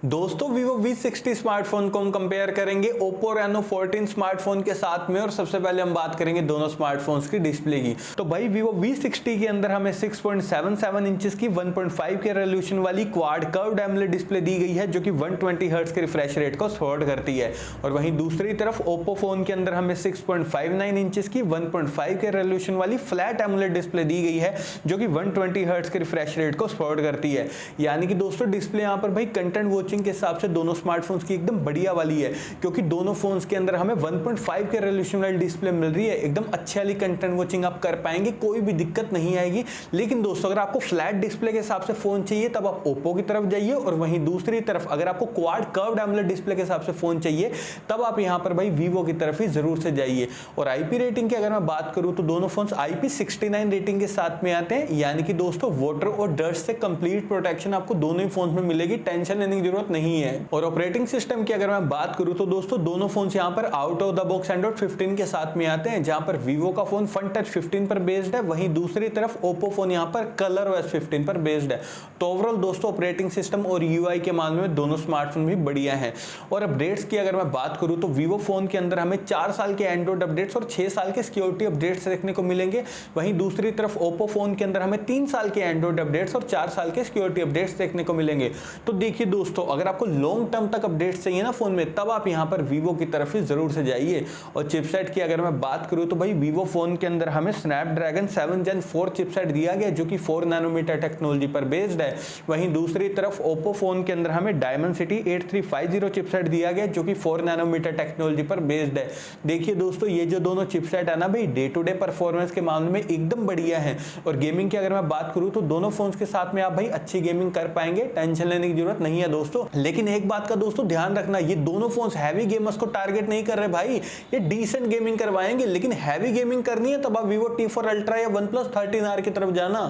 दोस्तों Vivo V60 smartphone को हम कंपेयर करेंगे Oppo Reno 14 स्मार्टफोन के साथ में। और सबसे पहले हम बात करेंगे दोनों स्मार्टफोन्स की डिस्प्ले की। तो भाई Vivo V60 के अंदर हमें 6.77 इंचेस की 1.5 के रेजोल्यूशन वाली क्वाड कर्व्ड एमोलेड डिस्प्ले दी गई है, जो कि 120 हर्ट्ज के रिफ्रेश रेट को सपोर्ट करती है। और वहीं दूसरी तरफ Oppo फोन के अंदर हमें 6.59 इंचेस की 1.5 के रेजोल्यूशन वाली फ्लैट एमोलेड डिस्प्ले दी गई है, जो कि 120 हर्ट्ज के रिफ्रेश रेट को सपोर्ट करती है। यानी कि दोस्तों डिस्प्ले यहाँ पर भाई कंटेंट वॉचिंग के हिसाब से दोनों स्मार्टफोन्स की एकदम बढ़िया वाली है, क्योंकि दोनों फोन्स के अंदर हमें 1.5 के रेजोल्यूशन वाली डिस्प्ले मिल रही है। एकदम अच्छी वाली कंटेंट वॉचिंग आप कर पाएंगे, कोई भी दिक्कत नहीं आएगी। लेकिन दोस्तों अगर आपको फ्लैट डिस्प्ले के हिसाब से फोन चाहिए तब आप ओप्पो की तरफ जाइए, और वहीं दूसरी तरफ अगर आपको क्वाड कर्व्ड एमोलेड डिस्प्ले के हिसाब से फोन चाहिए तब आप यहां पर भाई वीवो की तरफ ही जरूर से जाइए। और आईपी रेटिंग की अगर मैं बात करूं तो दोनों फोन्स IP69 रेटिंग के साथ में आते हैं, यानी कि दोस्तों वाटर और डस्ट से कंप्लीट प्रोटेक्शन आपको दोनों ही फोन में मिलेगी, टेंशन लेने की जरूरत नहीं है। और ऑपरेटिंग सिस्टम की अगर मैं बात करूं तो दोस्तों दोनों फोन्स यहां पर out of the box Android 15 के साथ में आते हैं, जहां पर वीवो का फोन फन टच 15 पर बेस्ड है, वहीं दूसरी तरफ ओप्पो फोन यहां पर कलर OS 15 पर बेस्ड है। तो ओवरऑल दोस्तों ऑपरेटिंग सिस्टम और UI के मामले में दोनों स्मार्टफोन भी बढ़िया हैं। और अपडेट्स की अगर मैं बात करूं तो वीवो फोन के अंदर हमें 4 साल के एंड्रॉइड अपडेट्स और 6 साल के सिक्योरिटी अपडेट्स देखने को मिलेंगे। वहीं दूसरी तरफ ओप्पो फोन के अंदर हमें 3 साल के एंड्रॉइड अपडेट्स और 4 साल के सिक्योरिटी अपडेट्स देखने को मिलेंगे। तो देखिए दोस्तों अगर आपको लॉन्ग टर्म तक अपडेट्स चाहिए ना फोन में, तब आप यहां पर वीवो की तरफ ही जरूर से जाइए। और चिपसेट की अगर मैं बात करूं तो भाई वीवो फोन के अंदर हमें स्नैपड्रैगन 7 Gen 4 चिपसेट दिया गया, जो कि 4 नैनोमीटर टेक्नोलॉजी पर बेस्ड है। वहीं दूसरी तरफ ओप्पो फोन के अंदर हमें डायमेंसिटी 8350 चिपसेट दिया गया, जो कि 4 नैनोमीटर टेक्नोलॉजी पर बेस्ड है। देखिए दोस्तों ये जो दोनों चिपसेट है ना भाई, डे टू डे परफॉर्मेंस के मामले में एकदम बढ़िया है। और गेमिंग की अगर मैं बात करूं तो दोनों फोन्स के साथ में आप भाई अच्छी गेमिंग कर पाएंगे, टेंशन लेने की जरूरत नहीं है दोस्तों। लेकिन एक बात का दोस्तों ध्यान रखना, ये दोनों फोन्स हैवी गेमर्स को टारगेट नहीं कर रहे भाई, ये डिसेंट गेमिंग करवाएंगे। लेकिन हैवी गेमिंग करनी है तब आप Vivo T4 Ultra या OnePlus 13R की तरफ जाना,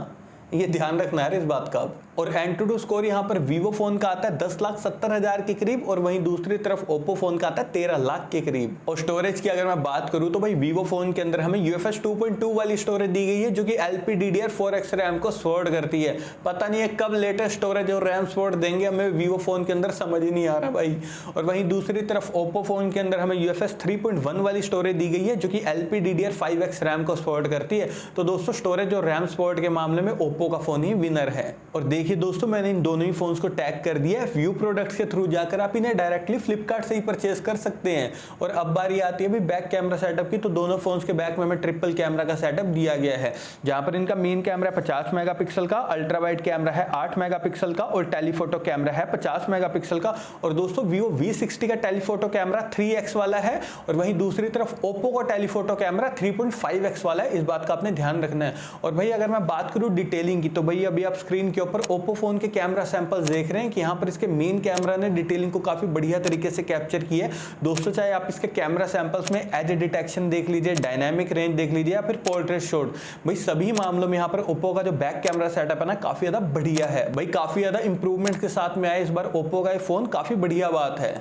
ये ध्यान रखना है इस बात का। और एंटूडू स्कोर यहाँ पर वीवो फोन का आता है 10,70,000 के करीब, और वहीं दूसरी तरफ ओप्पो फोन का आता है 13 लाख के करीब। और स्टोरेज की अगर मैं बात करूं तो भाई वीवो फोन के अंदर हमें UFS 2.2 वाली स्टोरेज दी गई है, जो कि LPDDR4X रैम को सपोर्ट करती है। पता नहीं है कब लेटेस्ट स्टोरेज और रैम सपोर्ट देंगे, हमें वीवो फोन के अंदर समझ ही नहीं आ रहा भाई। और वहीं दूसरी तरफ ओप्पो फोन के अंदर हमें UFS 3.1 वाली स्टोरेज दी गई है, जो कि LPDDR5X रैम को सपोर्ट करती है। तो दोस्तों स्टोरेज और रैम सपोर्ट के मामले में ओप्पो का फोन ही विनर है। और देखिए दोस्तों मैंने इन दोनों ही फोन्स को टैग कर दिया है, व्यू प्रोडक्ट्स के थ्रू जाकर आप इन्हें डायरेक्टली फ्लिपकार्ट से ही परचेज कर सकते हैं। और अब बारी आती है भी बैक कैमरा सेटअप की, तो दोनों फोन्स के बैक में हमें ट्रिपल कैमरा का सेटअप दिया गया है, जहां पर इनका मेन कैमरा 50 मेगापिक्सल का, अल्ट्रा वाइड कैमरा है 8 मेगापिक्सल का, और टेलीफोटो कैमरा है 50 मेगापिक्सल का। और दोस्तों Vivo V60 का टेलीफोटो कैमरा 3x वाला है, और वहीं दूसरी तरफ ओप्पो का टेलीफोटो कैमरा 3.5x वाला है। इस बात का आपने ध्यान रखना है। और भाई अगर मैं बात करूं डिटेलिंग की, तो भाई अभी आप स्क्रीन के ऊपर ओप्पो फोन के कैमरा सैंपल्स देख रहे हैं कि यहाँ पर इसके मेन कैमरा ने डिटेलिंग को काफी बढ़िया तरीके से कैप्चर किया है दोस्तों। चाहे आप इसके कैमरा सैंपल्स में एज डिटेक्शन देख लीजिए, डायनामिक रेंज देख लीजिए, या फिर पोर्ट्रेट शॉट, भाई सभी मामलों में यहाँ पर ओप्पो का जो बैक कैमरा सेटअप है ना काफी ज्यादा बढ़िया है भाई, काफी ज्यादा इंप्रूवमेंट के साथ में आया इस बार ओप्पो का फोन, काफी बढ़िया बात है।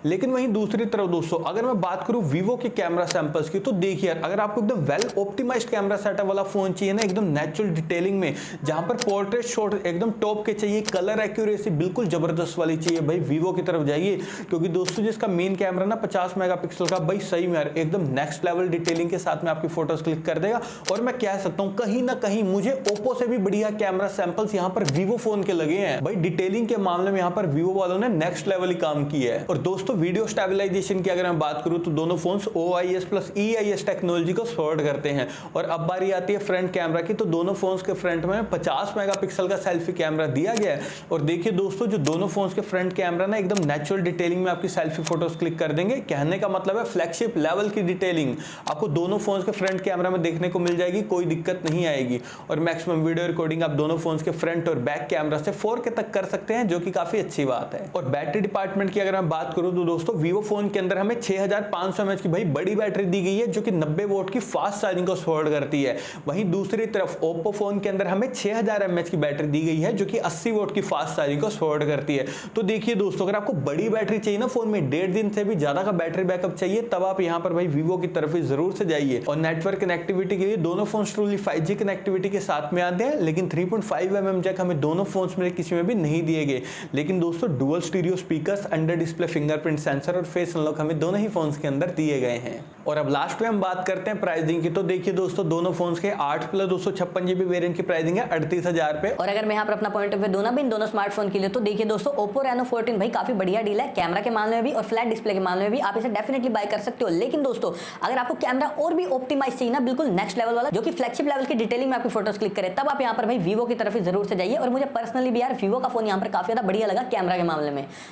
लेकिन वहीं दूसरी तरफ दोस्तों अगर मैं बात करूं वीवो के कैमरा सैंपल्स की, तो देखिए अगर आपको एकदम वेल ऑप्टिमाइज्ड कैमरा सेटअप वाला फोन चाहिए ना, एकदम नेचुरल डिटेलिंग में, जहां पर पोर्ट्रेट शॉट एकदम टॉप के चाहिए, कलर एक्यूरेसी बिल्कुल जबरदस्त वाली चाहिए, भाई वीवो की तरफ जाइए। क्योंकि दोस्तों जिसका मेन कैमरा ना 50 मेगापिक्सल का, भाई सही में यार एकदम नेक्स्ट लेवल डिटेलिंग के साथ में आपकी फोटोज क्लिक कर देगा। और मैं कह सकता हूं कहीं ना कहीं मुझे ओप्पो से भी बढ़िया कैमरा सैंपल्स यहां पर वीवो फोन के लगे हैं भाई। डिटेलिंग के मामले में यहां पर वीवो वालों ने नेक्स्ट लेवल ही काम किया है। और दोस्तों वीडियो स्टेबलाइजेशन की अगर मैं बात करूं तो दोनों phones OIS plus EIS technology को सपोर्ट करते हैं। और अब बारी आती है फ्रंट कैमरा की, तो दोनों फोन्स के फ्रंट में 50 मेगापिक्सल का सेल्फी कैमरा दिया गया है। और देखिए दोस्तों जो दोनों फोन्स के फ्रंट कैमरा ना एकदम नेचुरल डिटेलिंग में आपकी सेल्फी फोटोज क्लिक कर देंगे। कहने का मतलब है फ्लैगशिप लेवल की डिटेलिंग आपको दोनों फोन्स के फ्रंट कैमरा में देखने को मिल जाएगी, कोई दिक्कत नहीं आएगी। और मैक्सिमम वीडियो रिकॉर्डिंग आप दोनों फोन्स के फ्रंट और बैक कैमरा से 4K तक कर सकते हैं, जो कि काफी अच्छी बात है। और बैटरी डिपार्टमेंट की अगर मैं बात करूं तो दोस्तों Vivo फोन के अंदर हमें 6500 mAh की भाई बड़ी बैटरी दी गई है, जो कि 90 वोल्ट की फास्ट चार्जिंग को सपोर्ट करती है। वहीं दूसरी तरफ ओप्पो फोन के अंदर हमें 6000 mAh की बैटरी दी गई है, जो कि 80 वॉट की फास्ट चार्जिंग को सपोर्ट करती है। तो देखिए दोस्तों, अगर आपको बड़ी बैटरी चाहिए ना फोन में, 1.5 दिन से भी ज्यादा का बैटरी बैकअप चाहिए, तब आप यहाँ पर भाई वीवो की तरफ ही जरूर से जाइए। और नेटवर्क कनेक्टिविटी के लिए दोनों फोन ट्रूली 5G कनेक्टिविटी के साथ में आते हैं, लेकिन 3.5 mm जैक हमें दोनों फोन्स में किसी में भी नहीं दिए गए। लेकिन दोस्तों dual stereo speakers, under display fingerprint sensor और फेस अनलॉक हमें दोनों ही फोन्स के अंदर दिए गए हैं। और अब लास्ट में हम बात करते हैं प्राइसिंग की। तो देखिए दोस्तों, दोनों फोन्स के 8+256 GB वेरिएंट की प्राइसिंग है 38,000 पे। और अगर मैं यहाँ पर अपना पॉइंट ऑफ व्यू दूं ना भी इन दोनों स्मार्टफोन के लिए, तो देखिए दोस्तों, Oppo Reno 14 भाई काफी बढ़िया डील है, कैमरा के मामले में भी और फ्लैट डिस्प्ले के मामले में भी आप इसे डेफिनेटली बाय कर सकते हो। लेकिन दोस्तों, अगर आपको कैमरा और भी ऑप्टिमाइज चाहिए ना, बिल्कुल नेक्स्ट लेवल वाला, जो कि फ्लैगशिप लेवल की डिटेलिंग में आपकी फोटोज क्लिक करे, तब आप यहाँ पर भाई वीवो की तरफ ही जरूर से जाइए। और मुझे पर्सनली भी यार वीवो का फोन यहाँ पर काफी ज्यादा बढ़िया लगा कैमरा के मामले में।